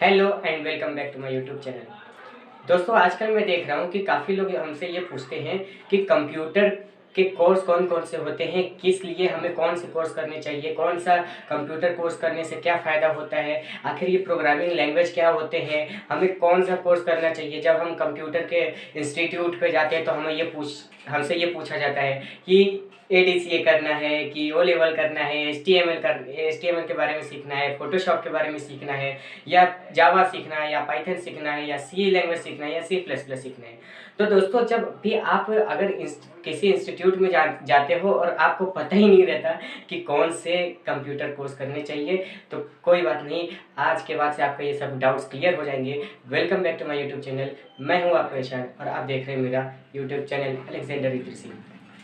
Hello and welcome back to my YouTube channel. दोस्तों, आजकल मैं देख रहा हूँ कि काफ़ी लोग हमसे ये पूछते हैं कि कंप्यूटर के कोर्स कौन कौन से होते हैं, किस लिए हमें कौन से कोर्स करने चाहिए, कौन सा कंप्यूटर कोर्स करने से क्या फ़ायदा होता है, आखिर ये प्रोग्रामिंग लैंग्वेज क्या होते हैं, हमें कौन सा कोर्स करना चाहिए। जब हम कंप्यूटर के इंस्टीट्यूट पे जाते हैं तो हमसे ये पूछा जाता है कि ADCA करना है कि ओ लेवल करना है, HTML के बारे में सीखना है, फोटोशॉप के बारे में सीखना है, या जावा सीखना है, या पाइथन सीखना है, या सी लैंग्वेज सीखना है, या C++ सीखना है। तो दोस्तों, जब भी आप अगर किसी इंस्टीट्यूट में जाते हो और आपको पता ही नहीं रहता कि कौन से कंप्यूटर कोर्स करने चाहिए, तो कोई बात नहीं, आज के बाद से आपका ये सब डाउट्स क्लियर हो जाएंगे। Welcome back to my YouTube channel. मैं हूँ आपका ईशान और आप देख रहे हैं मेरा यूट्यूब चैनल अलेक्जेंडर इद्रिसी।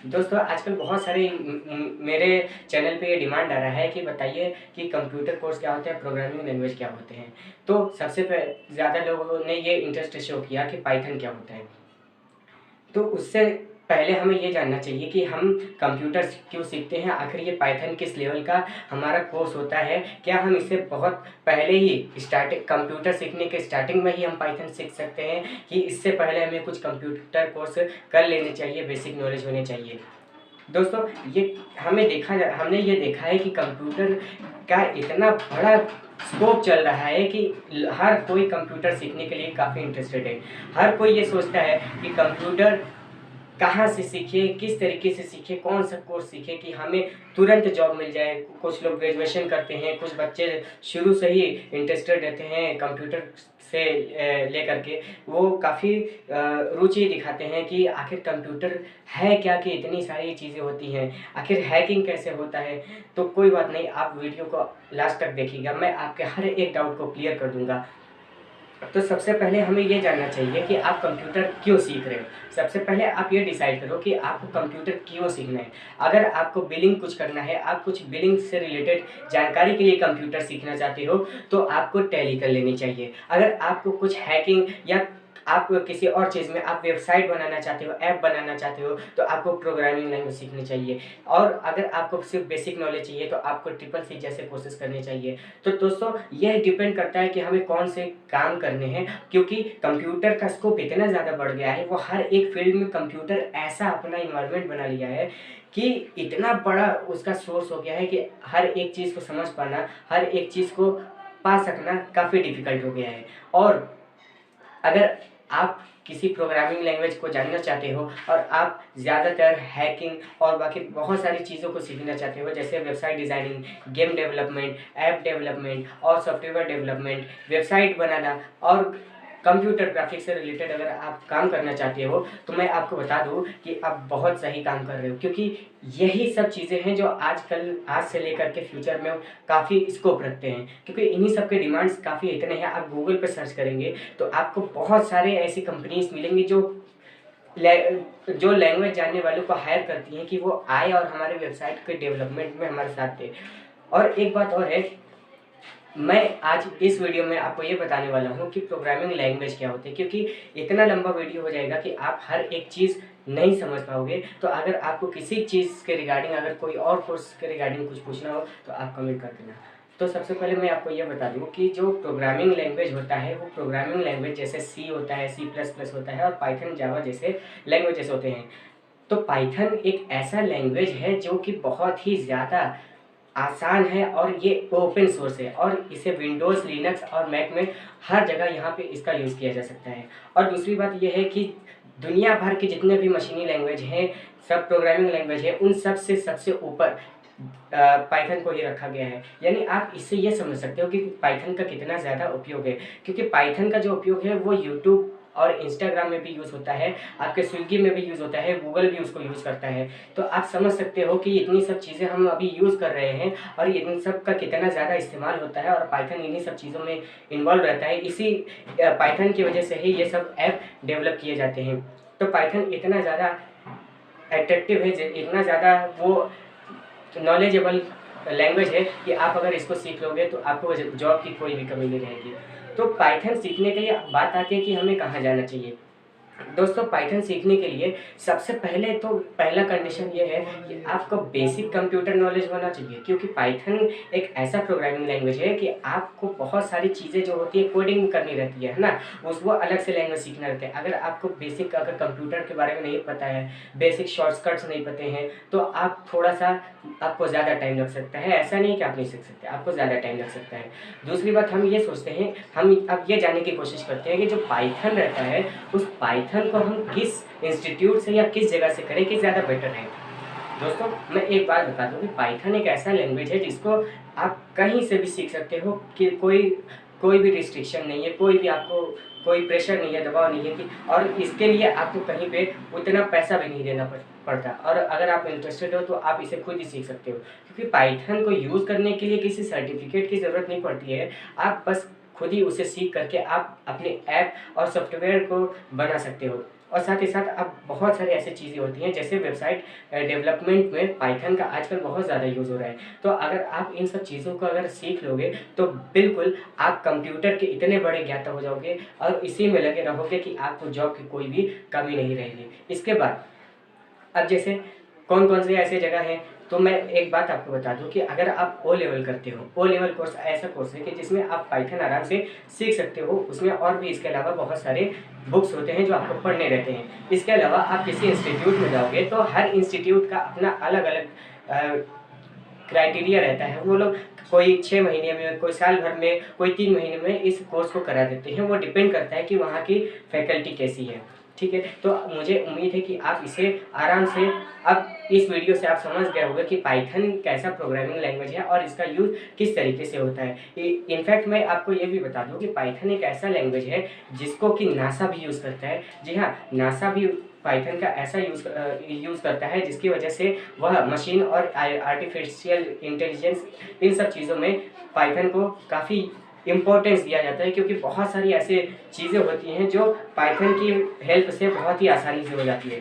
दोस्तों, आजकल बहुत सारे मेरे चैनल पे ये डिमांड आ रहा है कि बताइए कि कंप्यूटर कोर्स क्या होता है, प्रोग्रामिंग लैंग्वेज क्या होते हैं। तो सबसे ज़्यादा लोगों ने ये इंटरेस्ट शो किया कि पाइथन क्या होता है। तो उससे पहले हमें ये जानना चाहिए कि हम कंप्यूटर क्यों सीखते हैं, आखिर ये पाइथन किस लेवल का हमारा कोर्स होता है, क्या हम इसे बहुत पहले ही कंप्यूटर सीखने के स्टार्टिंग में ही हम पाइथन सीख सकते हैं, कि इससे पहले हमें कुछ कंप्यूटर कोर्स कर लेने चाहिए, बेसिक नॉलेज होने चाहिए। दोस्तों, हमने ये देखा है कि कंप्यूटर का इतना बड़ा स्कोप चल रहा है कि हर कोई कंप्यूटर सीखने के लिए काफ़ी इंटरेस्टेड है। हर कोई ये सोचता है कि कंप्यूटर कहाँ से सीखे, किस तरीके से सीखे, कौन सा कोर्स सीखे कि हमें तुरंत जॉब मिल जाए। कुछ लोग ग्रेजुएशन करते हैं, कुछ बच्चे शुरू से ही इंटरेस्टेड रहते हैं कंप्यूटर से लेकर के। वो काफ़ी रुचि दिखाते हैं कि आखिर कंप्यूटर है क्या, कि इतनी सारी चीज़ें होती हैं, आखिर हैकिंग कैसे होता है। तो कोई बात नहीं, आप वीडियो को लास्ट तक देखिएगा, मैं आपके हर एक डाउट को क्लियर कर दूंगा। तो सबसे पहले हमें ये जानना चाहिए कि आप कंप्यूटर क्यों सीख रहे हो। सबसे पहले आप ये डिसाइड करो कि आपको कंप्यूटर क्यों सीखना है। अगर आपको बिलिंग कुछ करना है, आप कुछ बिलिंग से रिलेटेड जानकारी के लिए कंप्यूटर सीखना चाहते हो, तो आपको टैली कर लेनी चाहिए। अगर आपको कुछ हैकिंग या आप किसी और चीज़ में आप वेबसाइट बनाना चाहते हो, ऐप बनाना चाहते हो, तो आपको प्रोग्रामिंग लैंग्वेज सीखनी चाहिए। और अगर आपको सिर्फ बेसिक नॉलेज चाहिए तो आपको CCC जैसे कोर्सेज करने चाहिए। तो दोस्तों, यह डिपेंड करता है कि हमें कौन से काम करने हैं, क्योंकि कंप्यूटर का स्कोप इतना ज़्यादा बढ़ गया है, वो हर एक फील्ड में कंप्यूटर ऐसा अपना इन्वायरमेंट बना लिया है कि इतना बड़ा उसका सोर्स हो गया है कि हर एक चीज़ को समझ पाना, हर एक चीज़ को पा सकना काफ़ी डिफ़िकल्ट हो गया है। और अगर आप किसी प्रोग्रामिंग लैंग्वेज को जानना चाहते हो और आप ज़्यादातर हैकिंग और बाकी बहुत सारी चीज़ों को सीखना चाहते हो, जैसे website designing, game development, app development और सॉफ्टवेयर डेवलपमेंट, वेबसाइट बनाना और कंप्यूटर ग्राफिक्स से रिलेटेड अगर आप काम करना चाहते हो, तो मैं आपको बता दूं कि आप बहुत सही काम कर रहे हो, क्योंकि यही सब चीज़ें हैं जो आज से लेकर के फ्यूचर में काफ़ी स्कोप रखते हैं। क्योंकि इन्हीं सब के डिमांड्स काफ़ी इतने हैं, आप गूगल पे सर्च करेंगे तो आपको बहुत सारे ऐसी कंपनीज मिलेंगी जो लैंग्वेज जानने वालों को हायर करती हैं कि वो आए और हमारे वेबसाइट के डेवलपमेंट में हमारे साथ दें। और एक बात और है, मैं आज इस वीडियो में आपको ये बताने वाला हूँ कि प्रोग्रामिंग लैंग्वेज क्या होती है, क्योंकि इतना लंबा वीडियो हो जाएगा कि आप हर एक चीज़ नहीं समझ पाओगे। तो अगर आपको किसी चीज़ के रिगार्डिंग, अगर कोई और कोर्स के रिगार्डिंग कुछ पूछना हो तो आप कमेंट कर देना। तो सबसे पहले मैं आपको ये बता दूँ कि जो प्रोग्रामिंग लैंग्वेज होता है, वो प्रोग्रामिंग लैंग्वेज जैसे सी होता है, C++ होता है और पाइथन जावा जैसे लैंग्वेजेस होते हैं। तो पाइथन एक ऐसा लैंग्वेज है जो कि बहुत ही ज़्यादा आसान है और ये ओपन सोर्स है, और इसे विंडोज़, लिनक्स और मैक में हर जगह यहाँ पे इसका यूज़ किया जा सकता है। और दूसरी बात ये है कि दुनिया भर के जितने भी मशीनी लैंग्वेज हैं, सब प्रोग्रामिंग लैंग्वेज है, उन सब से सबसे ऊपर पाइथन को ही रखा गया है। यानी आप इससे ये समझ सकते हो कि पाइथन का कितना ज़्यादा उपयोग है, क्योंकि पाइथन का जो उपयोग है वो यूट्यूब और इंस्टाग्राम में भी यूज़ होता है, आपके स्विगी में भी यूज़ होता है, गूगल भी उसको यूज़ करता है। तो आप समझ सकते हो कि इतनी सब चीज़ें हम अभी यूज़ कर रहे हैं और इन सब का कितना ज़्यादा इस्तेमाल होता है, और पाइथन इन्हीं सब चीज़ों में इन्वॉल्व रहता है। इसी पाइथन की वजह से ही ये सब ऐप डेवलप किए जाते हैं। तो पाइथन इतना ज़्यादा अट्रैक्टिव है, इतना ज़्यादा वो नॉलेजेबल लैंग्वेज है कि आप अगर इसको सीख लोगे तो आपको जॉब की कोई भी कमी नहीं रहेगी। तो पाइथन सीखने के लिए बात आती है कि हमें कहाँ जाना चाहिए। दोस्तों पाइथन सीखने के लिए सबसे पहले तो पहला कंडीशन ये है कि आपको बेसिक कंप्यूटर नॉलेज होना चाहिए, क्योंकि पाइथन एक ऐसा प्रोग्रामिंग लैंग्वेज है कि आपको बहुत सारी चीज़ें जो होती है कोडिंग करनी रहती है ना, उसको अलग से लैंग्वेज सीखना रहता है। अगर आपको बेसिक अगर कंप्यूटर के बारे में नहीं पता है, बेसिक शॉर्टकट्स नहीं पते हैं, तो आप थोड़ा सा आपको ज़्यादा टाइम लग सकता है। ऐसा नहीं कि आप नहीं सीख सकते, आपको ज़्यादा टाइम लग सकता है। दूसरी बात हम ये सोचते हैं, हम अब ये जानने की कोशिश करते हैं कि जो पाइथन रहता है उस पाइथन को हम किस इंस्टीट्यूट से या किस जगह से करें कि ज़्यादा बेटर है। दोस्तों मैं एक बात बता दूं कि पाइथन एक ऐसा लैंग्वेज है जिसको आप कहीं से भी सीख सकते हो, कि कोई कोई भी रिस्ट्रिक्शन नहीं है, कोई भी आपको कोई प्रेशर नहीं है, दबाव नहीं है कि, और इसके लिए आपको कहीं पे उतना पैसा भी नहीं देना पड़ता। और अगर आप इंटरेस्टेड हो तो आप इसे खुद ही सीख सकते हो, क्योंकि पाइथन को यूज़ करने के लिए किसी सर्टिफिकेट की ज़रूरत नहीं पड़ती है। आप बस खुद ही उसे सीख करके आप अपने ऐप और सॉफ्टवेयर को बना सकते हो। और साथ ही साथ अब बहुत सारी ऐसी चीज़ें होती हैं, जैसे वेबसाइट डेवलपमेंट में पाइथन का आजकल बहुत ज़्यादा यूज़ हो रहा है। तो अगर आप इन सब चीज़ों को अगर सीख लोगे तो बिल्कुल आप कंप्यूटर के इतने बड़े ज्ञाता हो जाओगे और इसी में लगे रहोगे कि आपको जॉब की कोई भी कमी नहीं रहेगी। इसके बाद अब जैसे कौन-कौन से ऐसे जगह हैं, तो मैं एक बात आपको बता दूँ कि अगर आप ओ लेवल करते हो, ओ लेवल कोर्स ऐसा कोर्स है कि जिसमें आप पाइथन आराम से सीख सकते हो। उसमें और भी इसके अलावा बहुत सारे बुक्स होते हैं जो आपको पढ़ने रहते हैं। इसके अलावा आप किसी इंस्टीट्यूट में जाओगे तो हर इंस्टीट्यूट का अपना अलग-अलग क्राइटेरिया रहता है। वो लोग कोई 6 महीने में, कोई साल भर में, कोई 3 महीने में इस कोर्स को करा देते हैं। वो डिपेंड करता है कि वहाँ की फैकल्टी कैसी है। ठीक है? तो मुझे उम्मीद है कि आप इसे आराम से, अब इस वीडियो से आप समझ गए होंगे कि पाइथन कैसा प्रोग्रामिंग लैंग्वेज है और इसका यूज़ किस तरीके से होता है। इनफैक्ट मैं आपको ये भी बता दूँ कि पाइथन एक ऐसा लैंग्वेज है जिसको कि नासा भी यूज़ करता है। जी हाँ, नासा भी पाइथन का ऐसा यूज़ करता है जिसकी वजह से वह मशीन और आर्टिफिशियल इंटेलिजेंस, इन सब चीज़ों में पाइथन को काफ़ी इम्पोर्टेंस दिया जाता है, क्योंकि बहुत सारी ऐसे चीज़ें होती हैं जो पाइथन की हेल्प से बहुत ही आसानी से हो जाती है।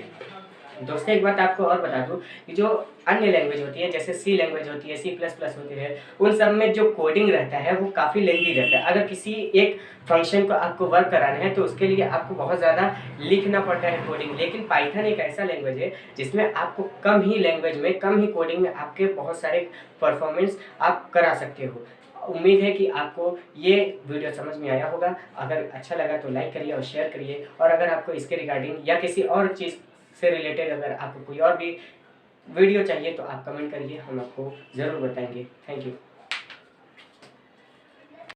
दोस्तों एक बात आपको और बता दूँ कि जो अन्य लैंग्वेज होती है, जैसे सी लैंग्वेज होती है, सी प्लस प्लस होती है, उन सब में जो कोडिंग रहता है वो काफ़ी लेंथी रहता है। अगर किसी एक फंक्शन को आपको वर्क कराना है तो उसके लिए आपको बहुत ज़्यादा लिखना पड़ता है कोडिंग। लेकिन पाइथन एक ऐसा लैंग्वेज है जिसमें आपको कम ही लैंग्वेज में, कम ही कोडिंग में आपके बहुत सारे परफॉर्मेंस आप करा सकते हो। उम्मीद है कि आपको ये वीडियो समझ में आया होगा। अगर अच्छा लगा तो लाइक करिए और शेयर करिए, और अगर आपको इसके रिगार्डिंग या किसी और चीज़ से रिलेटेड अगर आपको कोई और भी वीडियो चाहिए तो आप कमेंट करिए, हम आपको ज़रूर बताएंगे। Thank you.